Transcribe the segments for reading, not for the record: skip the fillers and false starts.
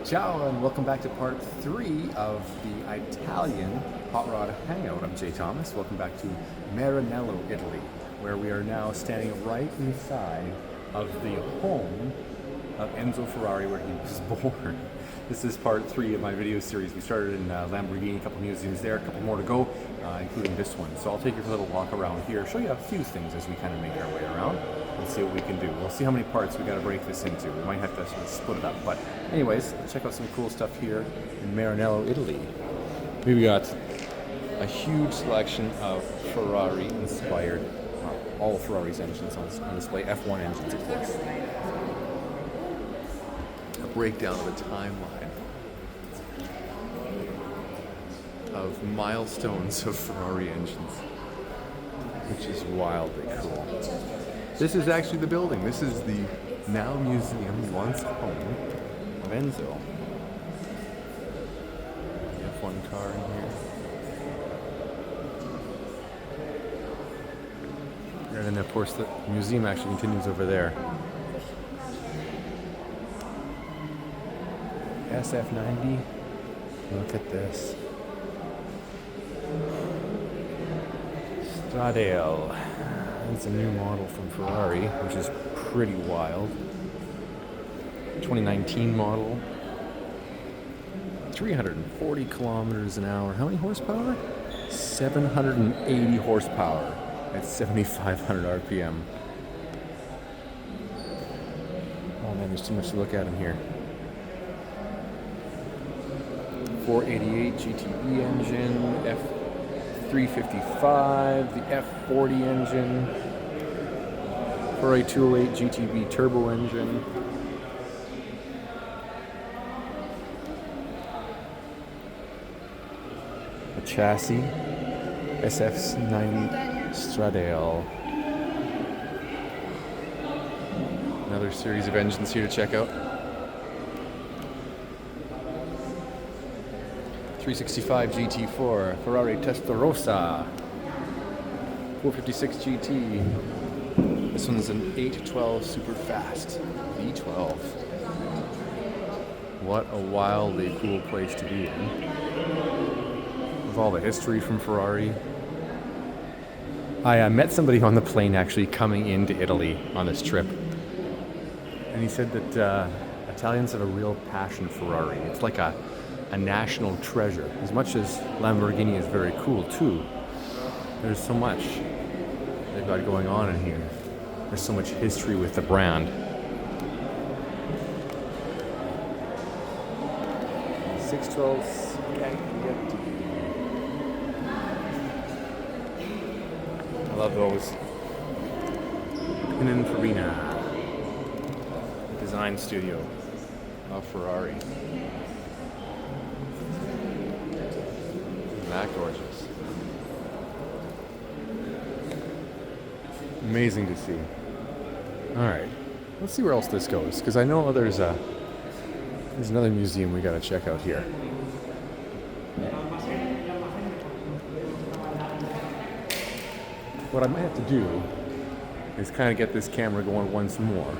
Ciao and welcome back to part 3 of the Italian Hot Rod Hangout. I'm Jay Thomas. Welcome back to Maranello, Italy, where we are now standing right inside of the home of Enzo Ferrari, where he was born. This is part 3 of my video series. We started in Lamborghini, a couple museums there, a couple more to go, including this one. So I'll take you for a little walk around here, show you a few things as we kind of make our way around and see what we can do. We'll see how many parts we got to break this into. We might have to sort of split it up. But anyways, let's check out some cool stuff here in Maranello, Italy. We've got a huge selection of Ferrari-inspired, all Ferrari's engines on display, F1 engines, of course. A breakdown of the timeline of milestones of Ferrari engines, which is wildly cool. This is actually the building. This is the now museum, once home of Enzo. The F1 car in here. And then, of course, the museum actually continues over there. SF90. Look at this. Stradale. It's a new model from Ferrari, which is pretty wild. 2019 model. 340 kilometers an hour. How many horsepower? 780 horsepower at 7,500 RPM. Oh man, there's too much to look at in here. 488 GTE engine, F355, the F40 engine, Ferrari 208 GTB turbo engine, a chassis, SF90 Stradale. Another series of engines here to check out. 365 GT4, Ferrari Testarossa, 456 GT. This one's an 812 super fast V12. What a wildly cool place to be in. With all the history from Ferrari. I met somebody on the plane actually coming into Italy on this trip. And he said that Italians have a real passion for Ferrari. It's like a national treasure. As much as Lamborghini is very cool too, there's so much they've got going on in here. There's so much history with the brand. 612 Spaghetti. I love those. Pininfarina, design studio of Ferrari. That gorgeous. Amazing to see. Alright, let's see where else this goes, because I know there's another museum we gotta check out here. What I might have to do is kind of get this camera going once more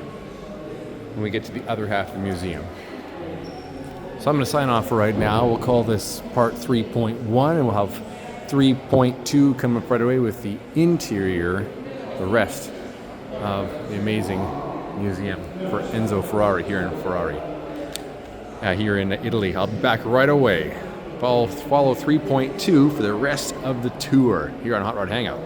when we get to the other half of the museum. So I'm going to sign off for right now. We'll call this part 3.1, and we'll have 3.2 come up right away with the interior, the rest of the amazing museum for Enzo Ferrari here in Italy. I'll be back right away. Follow 3.2 for the rest of the tour here on Hot Rod Hangout.